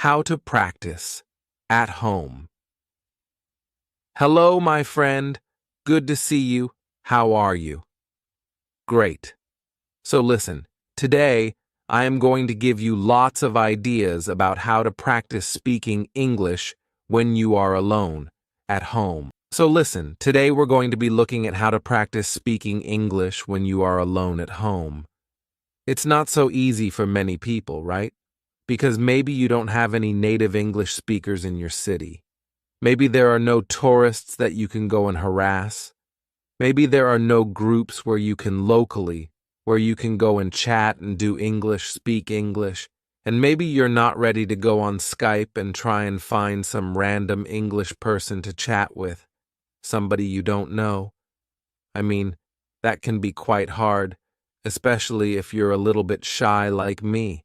How to practice at home. Hello, my friend. Good to see you. How are you? Great. So listen, today I am going to give you lots of ideas about how to practice speaking English when you are alone at home. So listen, today we're going to be looking at how to practice speaking English when you are alone at home. It's not so easy for many people, right? Because maybe you don't have any native English speakers in your city. Maybe there are no tourists that you can go and harass. Maybe there are no groups where you can go and chat and do English, speak English. And maybe you're not ready to go on Skype and try and find some random English person to chat with, somebody you don't know. I mean, that can be quite hard, especially if you're a little bit shy like me.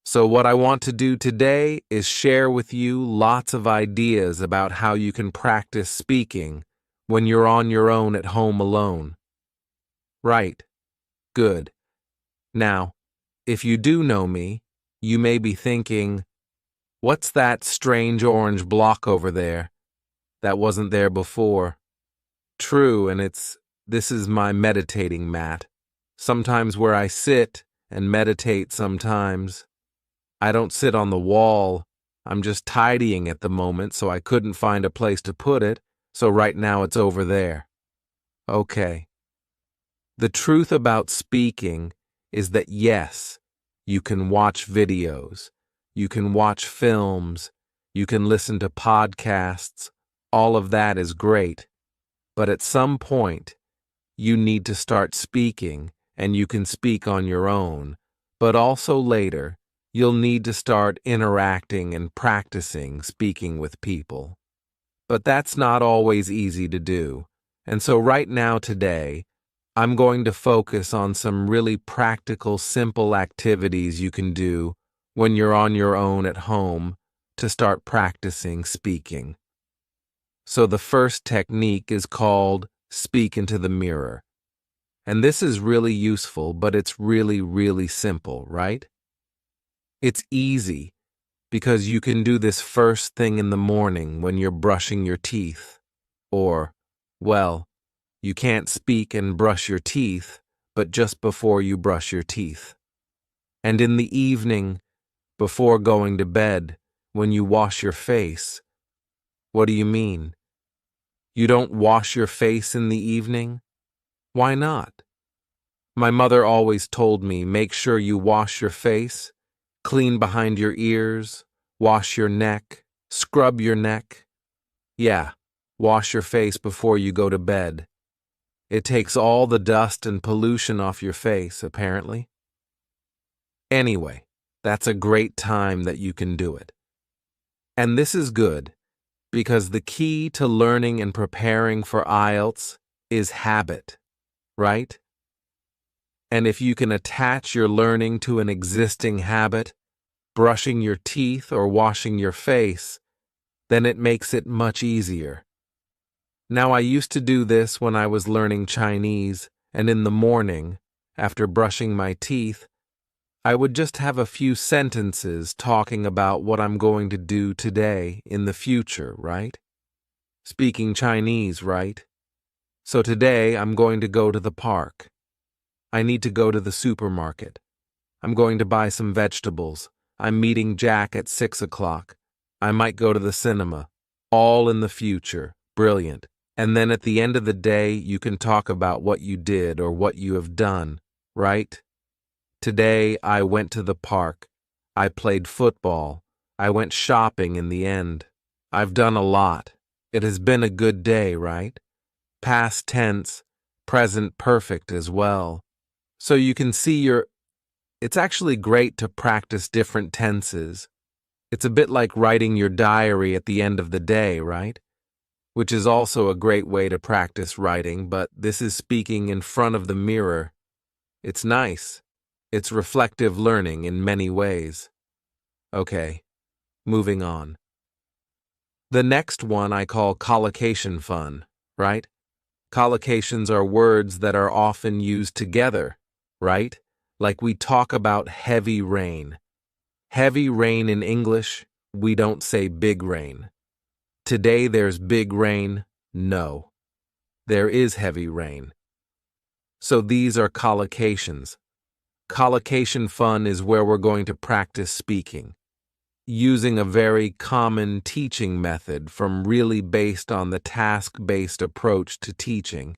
So what I want to do today is share with you lots of ideas about how you can practice speaking when you're on your own at home alone. Right. Good. Now, if you do know me, you may be thinking, what's that strange orange block over there? That wasn't there before. True, and this is my meditating mat. Sometimes where I sit and meditate sometimes. I don't sit on the wall. I'm just tidying at the moment, so I couldn't find a place to put it, so right now it's over there. Okay. The truth about speaking is that yes, you can watch videos, you can watch films, you can listen to podcasts, all of that is great. But at some point, you need to start speaking, and you can speak on your own, but also later, you'll need to start interacting and practicing speaking with people. But that's not always easy to do. And so right now today, I'm going to focus on some really practical, simple activities you can do when you're on your own at home to start practicing speaking. So the first technique is called speak into the mirror. And this is really useful, but it's really, really simple, right? It's easy because you can do this first thing in the morning when you're brushing your teeth. Or, well, you can't speak and brush your teeth, but just before you brush your teeth. And in the evening, before going to bed, when you wash your face. What do you mean? You don't wash your face in the evening? Why not? My mother always told me, make sure you wash your face. Clean behind your ears, wash your neck, scrub your neck. Yeah, wash your face before you go to bed. It takes all the dust and pollution off your face, apparently. Anyway, that's a great time that you can do it. And this is good, because the key to learning and preparing for IELTS is habit, right? And if you can attach your learning to an existing habit, brushing your teeth or washing your face, then it makes it much easier. Now, I used to do this when I was learning Chinese, and in the morning, after brushing my teeth, I would just have a few sentences talking about what I'm going to do today in the future, right? Speaking Chinese, right? So today I'm going to go to the park. I need to go to the supermarket. I'm going to buy some vegetables. I'm meeting Jack at 6 o'clock. I might go to the cinema. All in the future. Brilliant. And then at the end of the day, you can talk about what you did or what you have done, right? Today, I went to the park. I played football. I went shopping in the end. I've done a lot. It has been a good day, right? Past tense, present perfect as well. So you can see it's actually great to practice different tenses. It's a bit like writing your diary at the end of the day, right? Which is also a great way to practice writing, but this is speaking in front of the mirror. It's nice. It's reflective learning in many ways. Okay, moving on. The next one I call collocation fun, right? Collocations are words that are often used together, right? Like we talk about heavy rain. Heavy rain in English, we don't say big rain. Today there's big rain. No, there is heavy rain. So these are collocations. Collocation fun is where we're going to practice speaking, using a very common teaching method from really based on the task-based approach to teaching.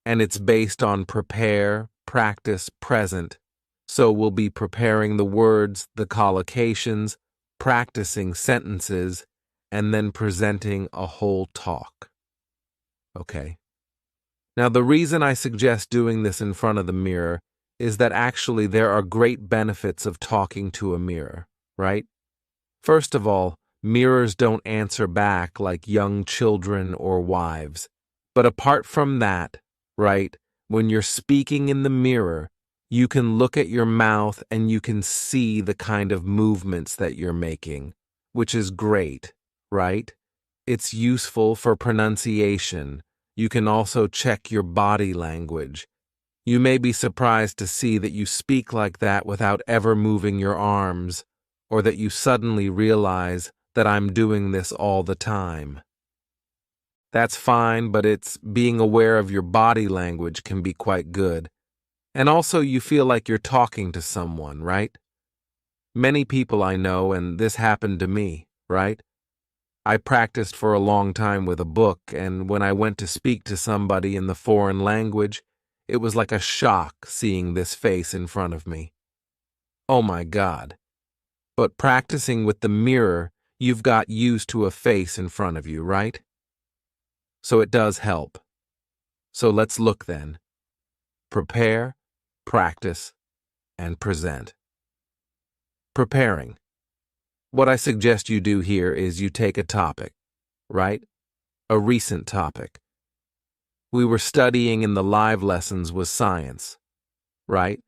And it's based on prepare, practice, present. So we'll be preparing the words, the collocations, practicing sentences, and then presenting a whole talk. Okay. Now, the reason I suggest doing this in front of the mirror is that actually there are great benefits of talking to a mirror, right? First of all, mirrors don't answer back like young children or wives. But apart from that, right, when you're speaking in the mirror, you can look at your mouth and you can see the kind of movements that you're making, which is great, right? It's useful for pronunciation. You can also check your body language. You may be surprised to see that you speak like that without ever moving your arms, or that you suddenly realize that I'm doing this all the time. That's fine, but it's being aware of your body language can be quite good. And also you feel like you're talking to someone, right? Many people I know, and this happened to me, right? I practiced for a long time with a book, and when I went to speak to somebody in the foreign language, it was like a shock seeing this face in front of me. Oh my God. But practicing with the mirror, you've got used to a face in front of you, right? So it does help. So let's look then. Prepare, practice, and present. Preparing. What I suggest you do here is you take a topic, right? A recent topic. We were studying in the live lessons was science, right?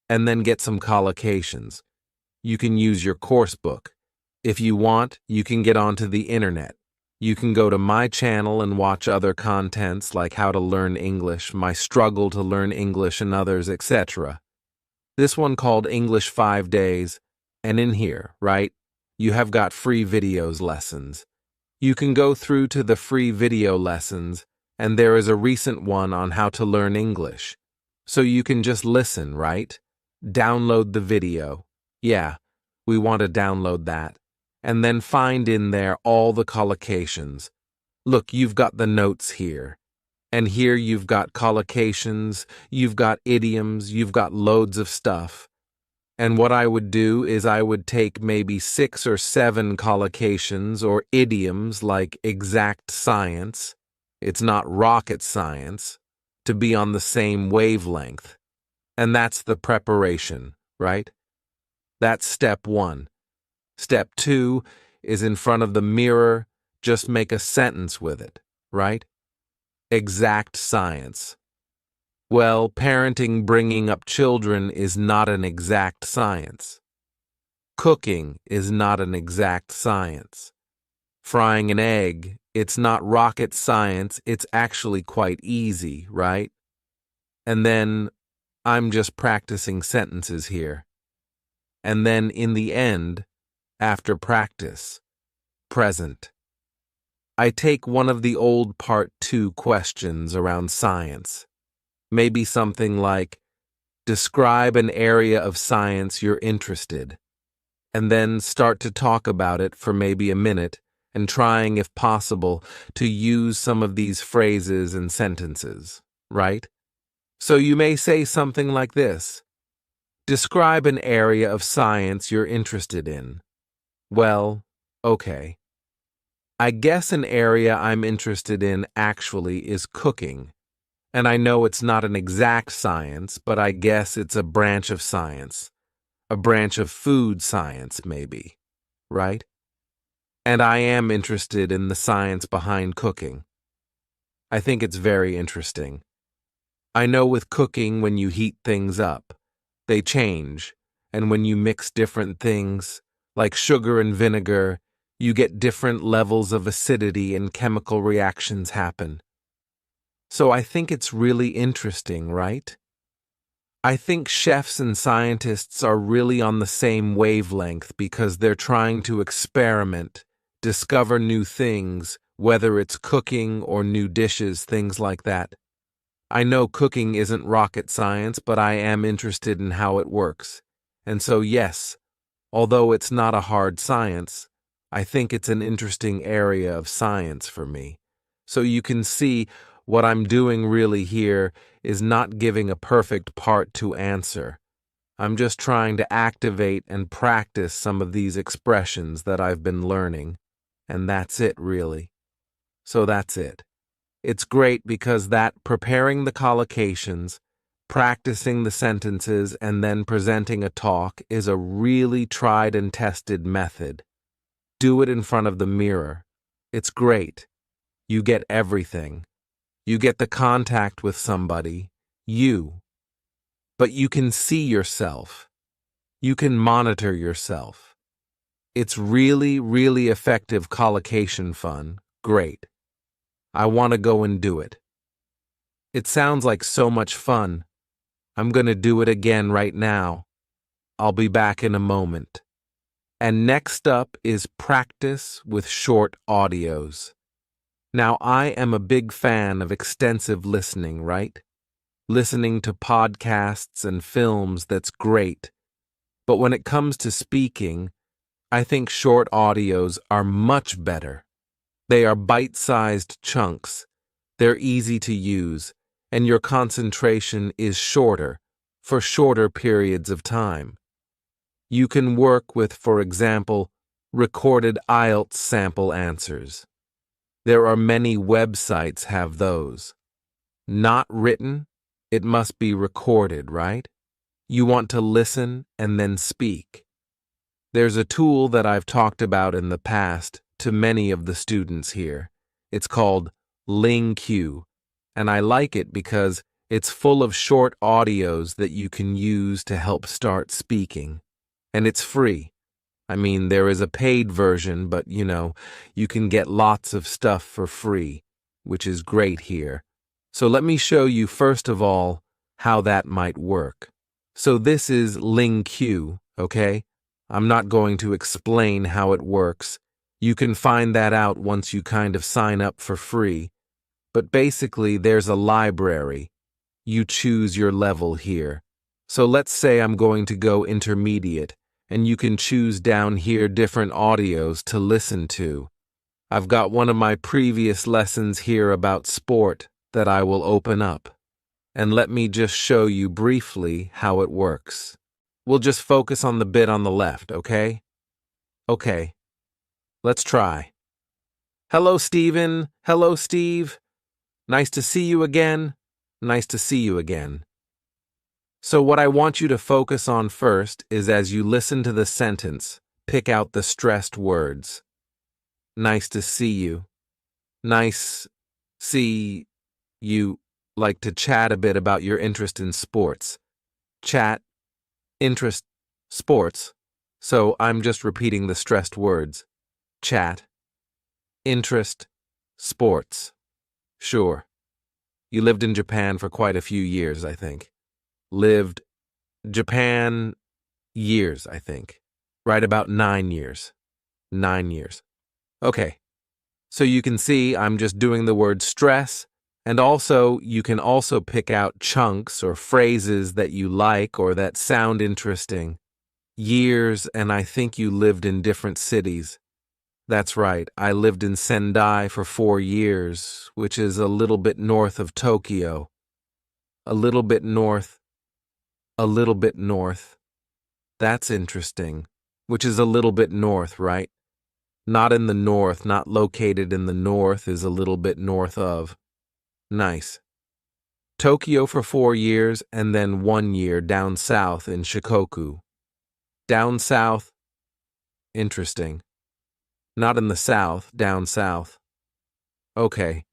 And then get some collocations. You can use your course book. If you want, you can get onto the internet. You can go to my channel and watch other contents like how to learn English, my struggle to learn English and others, etc. This one called English 5 Days, and in here, right, you have got free videos lessons. You can go through to the free video lessons, and there is a recent one on how to learn English. So you can just listen, right? Download the video. Yeah, we want to download that. And then find in there all the collocations. Look, you've got the notes here. And here you've got collocations, you've got idioms, you've got loads of stuff. And what I would do is I would take maybe 6 or 7 collocations or idioms like exact science, it's not rocket science, to be on the same wavelength. And that's the preparation, right? That's step 1. Step 2 is in front of the mirror, just make a sentence with it, right? Exact science. Well, parenting, bringing up children is not an exact science. Cooking is not an exact science. Frying an egg, it's not rocket science, it's actually quite easy, right? And then, I'm just practicing sentences here. And then in the end, after practice, present. I take one of the old Part 2 questions around science. Maybe something like, describe an area of science you're interested, and then start to talk about it for maybe a minute and trying, if possible, to use some of these phrases and sentences, right? So you may say something like this. Describe an area of science you're interested in. Well, okay. I guess an area I'm interested in actually is cooking. And I know it's not an exact science, but I guess it's a branch of science. A branch of food science, maybe. Right? And I am interested in the science behind cooking. I think it's very interesting. I know with cooking, when you heat things up, they change. And when you mix different things, like sugar and vinegar, you get different levels of acidity and chemical reactions happen. So I think it's really interesting, right? I think chefs and scientists are really on the same wavelength because they're trying to experiment, discover new things, whether it's cooking or new dishes, things like that. I know cooking isn't rocket science, but I am interested in how it works. And so, yes, although it's not a hard science, I think it's an interesting area of science for me. So you can see what I'm doing really here is not giving a perfect part to answer. I'm just trying to activate and practice some of these expressions that I've been learning. And that's it, really. So that's it. It's great because that preparing the collocations, practicing the sentences, and then presenting a talk is a really tried and tested method. Do it in front of the mirror. It's great. You get everything. You get the contact with somebody, but you can see yourself. You can monitor yourself. It's really, really effective collocation fun. Great. I want to go and do it. It sounds like so much fun. I'm going to do it again right now. I'll be back in a moment. And next up is practice with short audios. Now, I am a big fan of extensive listening, right? Listening to podcasts and films, that's great. But when it comes to speaking, I think short audios are much better. They are bite-sized chunks. They're easy to use, and your concentration is shorter, for shorter periods of time. You can work with, for example, recorded IELTS sample answers. There are many websites have those. Not written, it must be recorded, right? You want to listen and then speak. There's a tool that I've talked about in the past to many of the students here. It's called LingQ, and I like it because it's full of short audios that you can use to help start speaking. And it's free. I mean, there is a paid version, but you can get lots of stuff for free, which is great here. So let me show you first of all how that might work. So this is LingQ, okay? I'm not going to explain how it works. You can find that out once you kind of sign up for free. But basically, there's a library. You choose your level here. So let's say I'm going to go intermediate, and you can choose down here different audios to listen to. I've got one of my previous lessons here about sport that I will open up. And let me just show you briefly how it works. We'll just focus on the bit on the left, okay? Okay, let's try. Hello, Stephen. Hello, Steve. Nice to see you again. Nice to see you again. So what I want you to focus on first is as you listen to the sentence, pick out the stressed words. Nice to see you. Nice see you. Like to chat a bit about your interest in sports. Chat, interest, sports. So I'm just repeating the stressed words. Chat, interest, sports. Sure. You lived in Japan for quite a few years, I think. Lived Japan years, I think. Right about 9 years. 9 years. Okay. So you can see I'm just doing the word stress, and also you can also pick out chunks or phrases that you like or that sound interesting. Years, and I think you lived in different cities. That's right, I lived in Sendai for 4 years, which is a little bit north of Tokyo. A little bit north. A little bit north. That's interesting. Which is a little bit north, right? Not in the north, not located in the north, is a little bit north of. Nice. Tokyo for 4 years and then 1 year down south in Shikoku. Down south. Interesting. Not in the south, down south. Okay.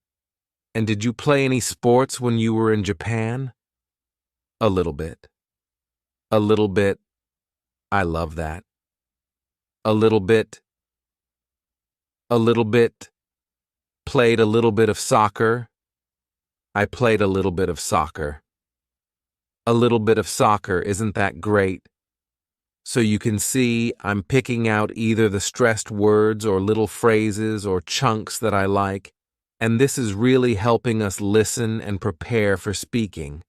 And did you play any sports when you were in Japan? A little bit. A little bit. I love that. A little bit. A little bit. Played a little bit of soccer. I played a little bit of soccer. A little bit of soccer, isn't that great? So you can see I'm picking out either the stressed words or little phrases or chunks that I like, and this is really helping us listen and prepare for speaking.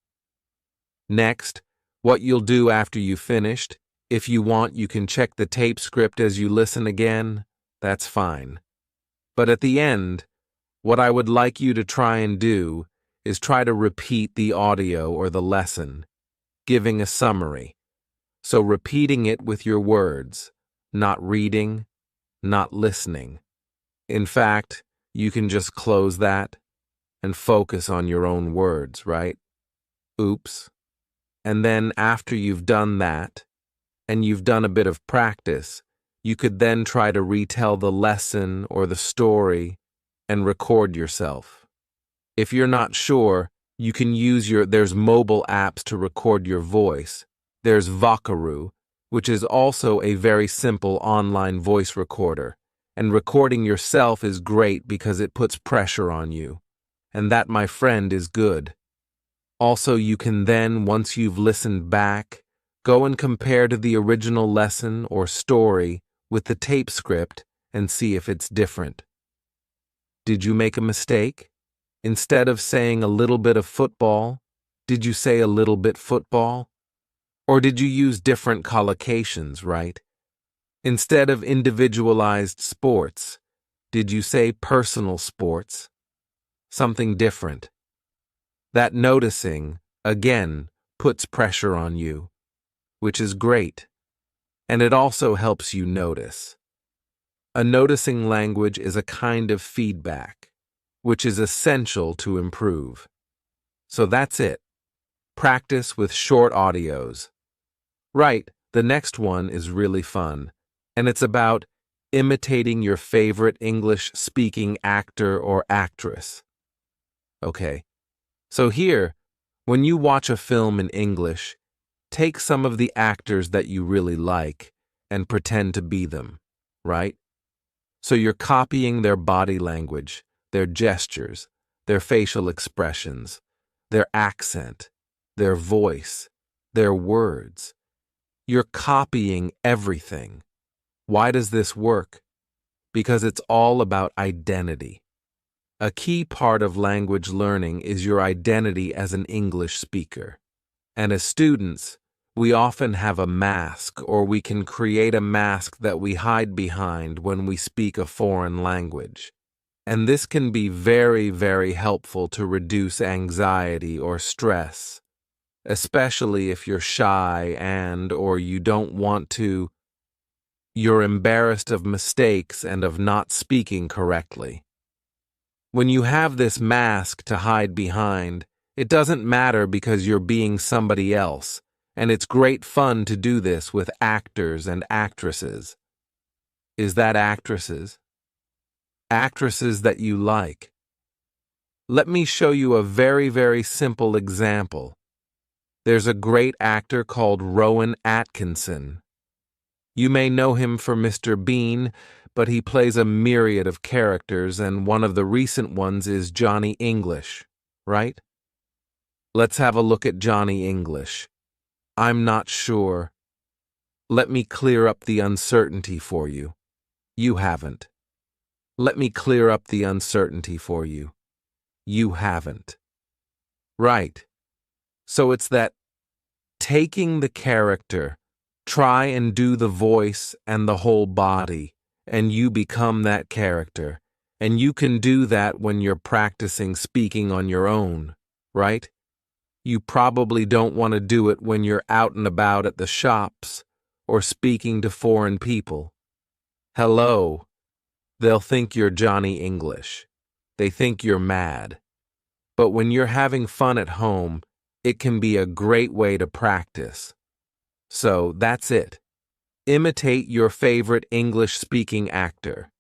Next, what you'll do after you've finished, if you want, you can check the tape script as you listen again. That's fine. But at the end, what I would like you to try and do is try to repeat the audio or the lesson, giving a summary. So repeating it with your words, not reading, not listening. In fact, you can just close that and focus on your own words, right? Oops. And then after you've done that, and you've done a bit of practice, you could then try to retell the lesson or the story and record yourself. If you're not sure, you can use there's mobile apps to record your voice. There's Vocaroo, which is also a very simple online voice recorder, and recording yourself is great because it puts pressure on you. And that, my friend, is good. Also, you can then, once you've listened back, go and compare to the original lesson or story with the tape script and see if it's different. Did you make a mistake? Instead of saying a little bit of football, did you say a little bit football? Or did you use different collocations, right? Instead of individualized sports, did you say personal sports? Something different. That noticing, again, puts pressure on you, which is great, and it also helps you notice. A noticing language is a kind of feedback, which is essential to improve. So that's it. Practice with short audios. Right, the next one is really fun, and it's about imitating your favorite English-speaking actor or actress. Okay. So here, when you watch a film in English, take some of the actors that you really like and pretend to be them, right? So you're copying their body language, their gestures, their facial expressions, their accent, their voice, their words. You're copying everything. Why does this work? Because it's all about identity. A key part of language learning is your identity as an English speaker. And as students, we often have a mask, or we can create a mask that we hide behind when we speak a foreign language. And this can be very, very helpful to reduce anxiety or stress, especially if you're shy or you don't want to, you're embarrassed of mistakes and of not speaking correctly. When you have this mask to hide behind, it doesn't matter because you're being somebody else, and it's great fun to do this with actors and actresses. Is that actresses? Actresses that you like. Let me show you a very, very simple example. There's a great actor called Rowan Atkinson. You may know him for Mr. Bean, but he plays a myriad of characters, and one of the recent ones is Johnny English, right? Let's have a look at Johnny English. I'm not sure. Let me clear up the uncertainty for you. You haven't. Let me clear up the uncertainty for you. You haven't. Right. So it's that taking the character, try and do the voice and the whole body, and you become that character. And you can do that when you're practicing speaking on your own, right? You probably don't want to do it when you're out and about at the shops or speaking to foreign people. Hello. They'll think you're Johnny English. They think you're mad. But when you're having fun at home, it can be a great way to practice. So that's it. Imitate your favorite English-speaking actor.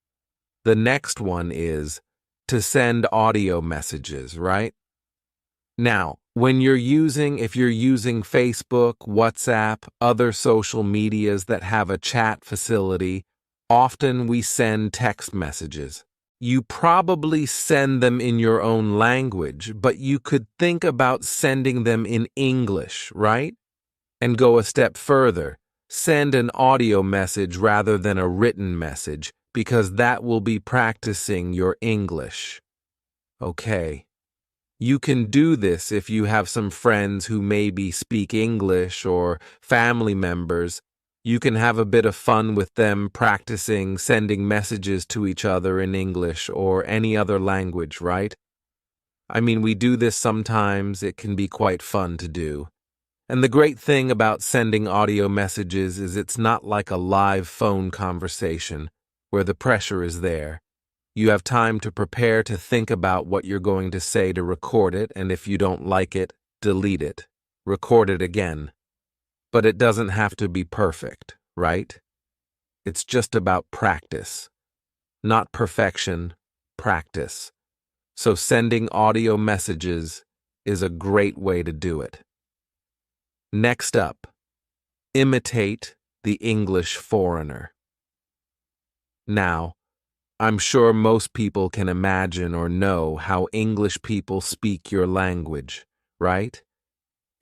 The next one is to send audio messages, right? Now, if you're using Facebook, WhatsApp, other social medias that have a chat facility, often we send text messages. You probably send them in your own language, but you could think about sending them in English, right? And go a step further. Send an audio message rather than a written message, because that will be practicing your English. Okay. You can do this if you have some friends who maybe speak English or family members. You can have a bit of fun with them practicing sending messages to each other in English or any other language, right? I mean, we do this sometimes. It can be quite fun to do. And the great thing about sending audio messages is it's not like a live phone conversation where the pressure is there. You have time to prepare to think about what you're going to say to record it, and if you don't like it, delete it. Record it again. But it doesn't have to be perfect, right? It's just about practice. Not perfection, practice. So sending audio messages is a great way to do it. Next up, imitate the English foreigner. Now, I'm sure most people can imagine or know how English people speak your language, right?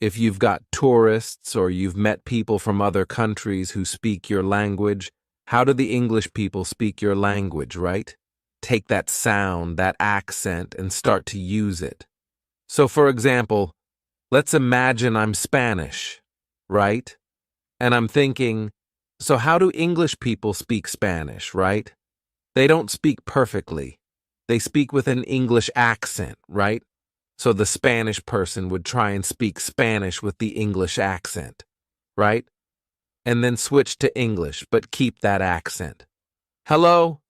If you've got tourists or you've met people from other countries who speak your language, how do the English people speak your language, right? Take that sound, that accent, and start to use it. So, for example, let's imagine I'm Spanish, right? And I'm thinking, so how do English people speak Spanish, right? They don't speak perfectly. They speak with an English accent, right? So the Spanish person would try and speak Spanish with the English accent, right? And then switch to English, but keep that accent. Hello?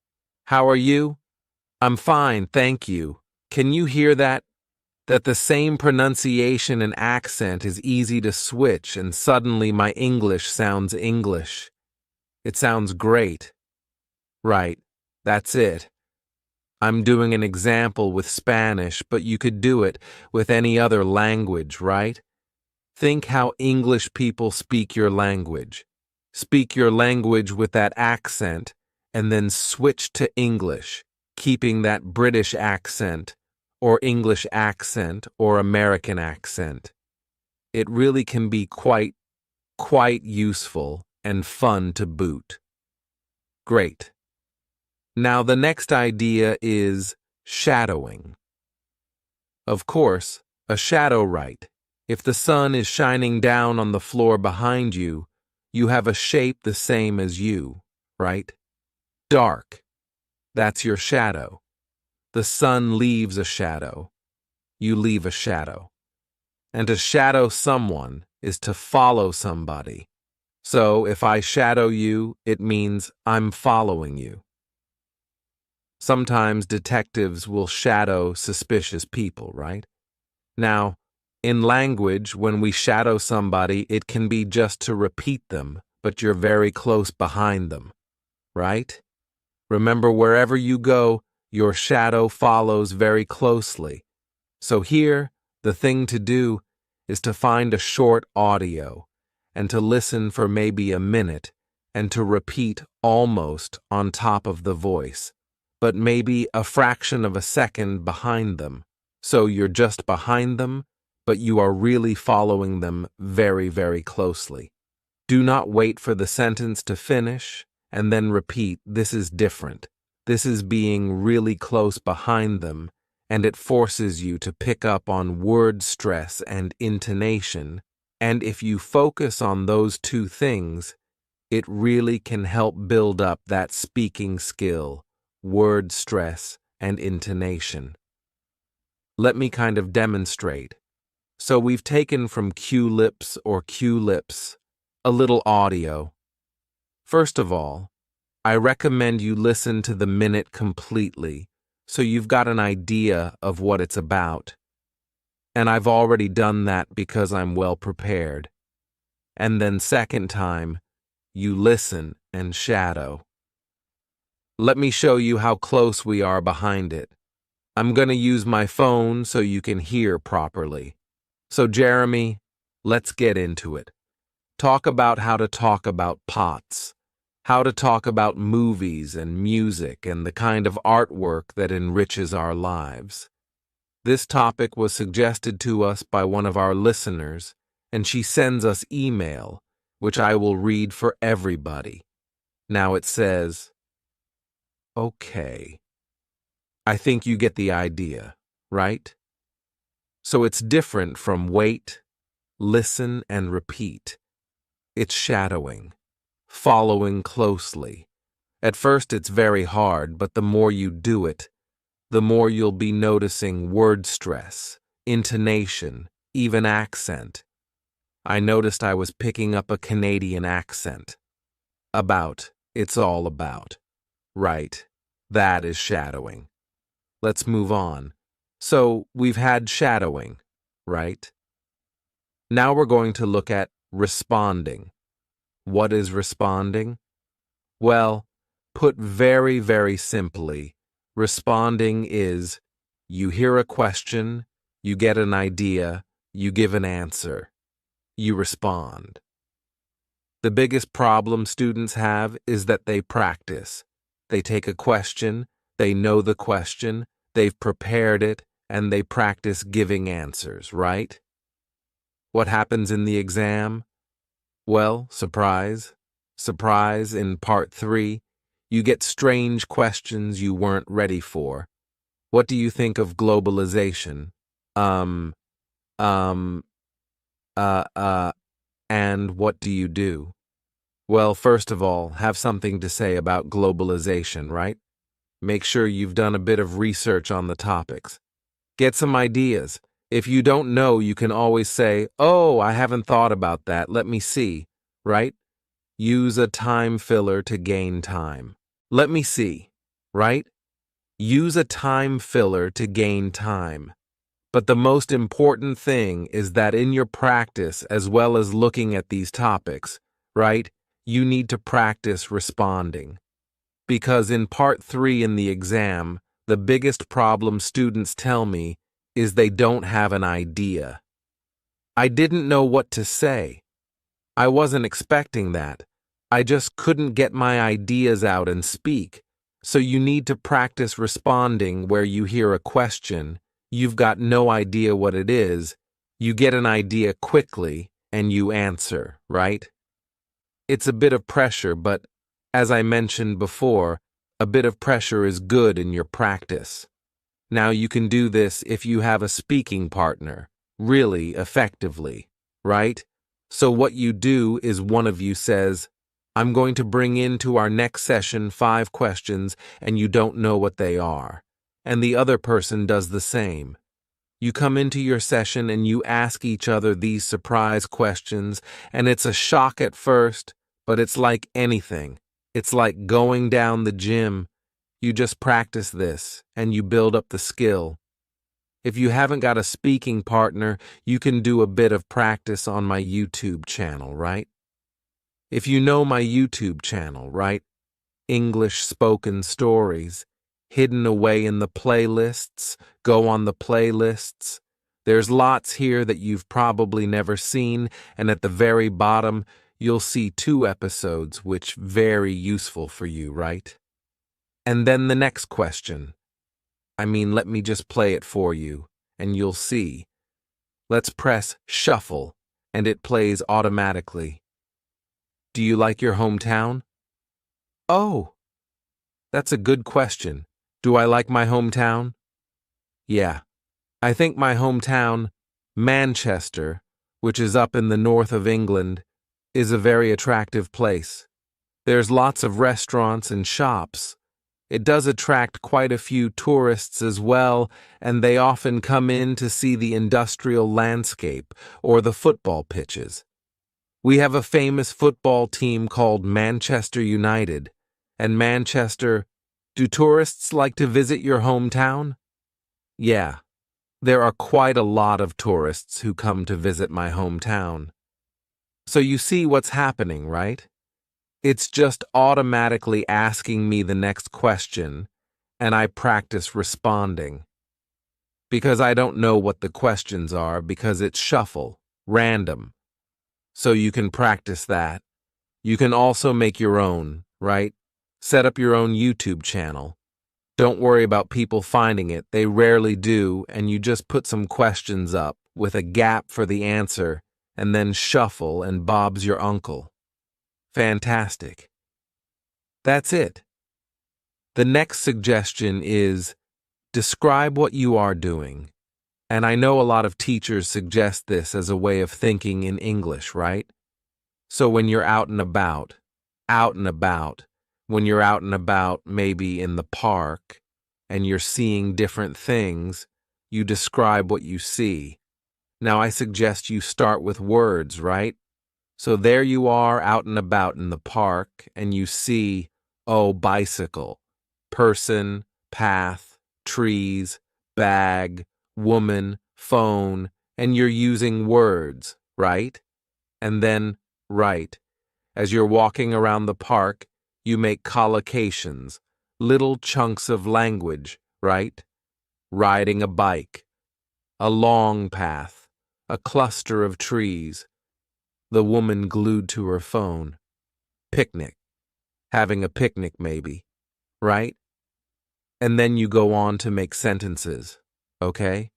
How are you? I'm fine, thank you. Can you hear that? That the same pronunciation and accent is easy to switch, and suddenly my English sounds English. It sounds great. Right. That's it. I'm doing an example with Spanish, but you could do it with any other language, right? Think how English people speak your language. Speak your language with that accent, and then switch to English, keeping that British accent, or English accent, or American accent. It really can be quite useful and fun to boot. Great. Now the next idea is shadowing. Of course, a shadow, right? If the sun is shining down on the floor behind you, you have a shape the same as you, right? Dark. That's your shadow. The sun leaves a shadow. You leave a shadow. And to shadow someone is to follow somebody. So if I shadow you, it means I'm following you. Sometimes detectives will shadow suspicious people, right? Now, in language, when we shadow somebody, it can be just to repeat them, but you're very close behind them, right? Remember, wherever you go, your shadow follows very closely. So here, the thing to do is to find a short audio and to listen for maybe a minute and to repeat almost on top of the voice, but maybe a fraction of a second behind them. So you're just behind them, but you are really following them very, very closely. Do not wait for the sentence to finish and then repeat. This is different. This is being really close behind them, and it forces you to pick up on word stress and intonation. And if you focus on those two things, it really can help build up that speaking skill, word stress, and intonation. Let me kind of demonstrate. So we've taken from Q-lips or Q-lips a little audio. First of all, I recommend you listen to the minute completely so you've got an idea of what it's about. And I've already done that because I'm well prepared. And then second time, you listen and shadow. Let me show you how close we are behind it. I'm going to use my phone so you can hear properly. So Jeremy, let's get into it. Talk about how to talk about pots. how to talk about movies and music and the kind of artwork that enriches our lives. This topic was suggested to us by one of our listeners, and she sends us email, which I will read for everybody. Now it says, okay, I think you get the idea, right? So it's different from wait, listen, and repeat. It's shadowing, following closely. At first it's very hard, but the more you do it, the more you'll be noticing word stress, intonation, even accent. I noticed I was picking up a Canadian accent. About, it's all about. Right, that is shadowing. Let's move on. So, we've had shadowing, right? Now we're going to look at responding. What is responding? Well, put very, very simply, responding is you hear a question, you get an idea, you give an answer. You respond. The biggest problem students have is that they practice. They take a question, they know the question, they've prepared it, and they practice giving answers, right? What happens in the exam? Well, surprise. Surprise, in part 3, you get strange questions you weren't ready for. What do you think of globalization? Um, and what do you do? Well, first of all, have something to say about globalization, right? Make sure you've done a bit of research on the topics. Get some ideas. If you don't know, you can always say, oh, I haven't thought about that, let me see, right? Use a time filler to gain time. Let me see, right? Use a time filler to gain time. But the most important thing is that in your practice, as well as looking at these topics, right, you need to practice responding. Because in part 3 in the exam, the biggest problem students tell me is they don't have an idea. I didn't know what to say. I wasn't expecting that. I just couldn't get my ideas out and speak. So you need to practice responding where you hear a question, you've got no idea what it is, you get an idea quickly, and you answer, right? It's a bit of pressure, but as I mentioned before, a bit of pressure is good in your practice. Now you can do this if you have a speaking partner, really effectively, right? So what you do is one of you says, I'm going to bring into our next session 5 questions and you don't know what they are. And the other person does the same. You come into your session and you ask each other these surprise questions, and it's a shock at first, but it's like anything. It's like going down the gym. You just practice this and you build up the skill. If you haven't got a speaking partner, you can do a bit of practice on my YouTube channel, right? If you know my YouTube channel, right? English Spoken Stories, hidden away in the playlists, go on the playlists. There's lots here that you've probably never seen, and at the very bottom, you'll see 2 episodes which very useful for you, right? And then the next question. Let me just play it for you, and you'll see. Let's press shuffle, and it plays automatically. Do you like your hometown? Oh, that's a good question. Do I like my hometown? Yeah. I think my hometown, Manchester, which is up in the north of England, is a very attractive place. There's lots of restaurants and shops. It does attract quite a few tourists as well, and they often come in to see the industrial landscape or the football pitches. We have a famous football team called Manchester United. And Manchester, do tourists like to visit your hometown? Yeah, there are quite a lot of tourists who come to visit my hometown. So you see what's happening, right? It's just automatically asking me the next question, and I practice responding. Because I don't know what the questions are, because it's shuffle, random. So you can practice that. You can also make your own, right? Set up your own YouTube channel. Don't worry about people finding it. They rarely do, and you just put some questions up with a gap for the answer, and then shuffle and Bob's your uncle. Fantastic. That's it. The next suggestion is describe what you are doing. And I know a lot of teachers suggest this as a way of thinking in English, right? So when you're out and about, when you're out and about maybe in the park and you're seeing different things, you describe what you see. Now I suggest you start with words, right? So there you are out and about in the park and you see, oh, bicycle, person, path, trees, bag, woman, phone, and you're using words, right? And then, right, as you're walking around the park, you make collocations, little chunks of language, right? Riding a bike, a long path, a cluster of trees, the woman glued to her phone, picnic, having a picnic maybe, right? And then you go on to make sentences, okay?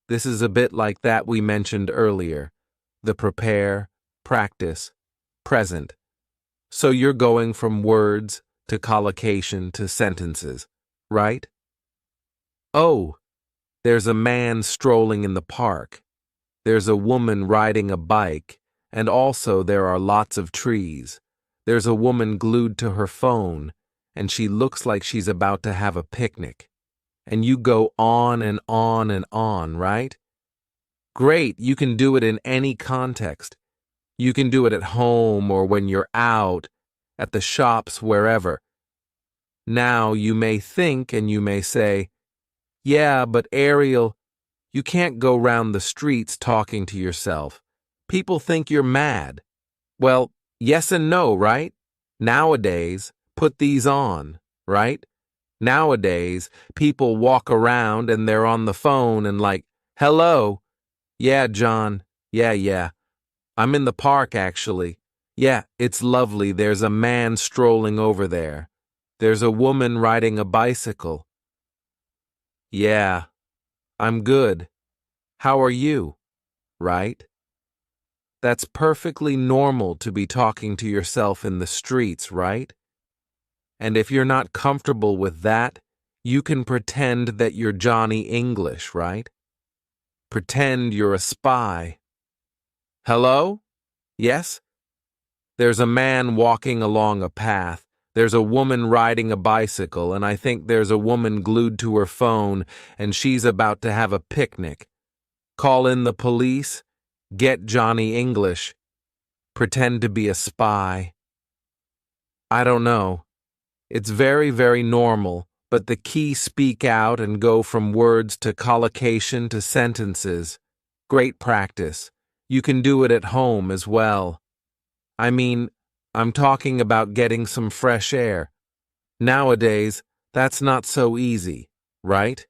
This is a bit like that we mentioned earlier, the prepare, practice, present. So you're going from words to collocation to sentences, right? Oh, there's a man strolling in the park. There's a woman riding a bike, and also there are lots of trees. There's a woman glued to her phone, and she looks like she's about to have a picnic. And you go on and on and on, right? Great, you can do it in any context. You can do it at home or when you're out, at the shops, wherever. Now you may think and you may say, yeah, but Ariel, you can't go round the streets talking to yourself. People think you're mad. Well, yes and no, right? Nowadays, put these on, right? Nowadays, people walk around and they're on the phone and like, hello. Yeah, John. Yeah. I'm in the park, actually. Yeah, it's lovely. There's a man strolling over there. There's a woman riding a bicycle. Yeah, I'm good. How are you? Right? That's perfectly normal to be talking to yourself in the streets, right? And if you're not comfortable with that, you can pretend that you're Johnny English, right? Pretend you're a spy. Hello? Yes? There's a man walking along a path. There's a woman riding a bicycle, and I think there's a woman glued to her phone, and she's about to have a picnic. Call in the police. Get Johnny English. Pretend to be a spy. I don't know. It's very, very normal, but the key speak out and go from words to collocation to sentences. Great practice. You can do it at home as well. I mean, I'm talking about getting some fresh air. Nowadays, that's not so easy, right?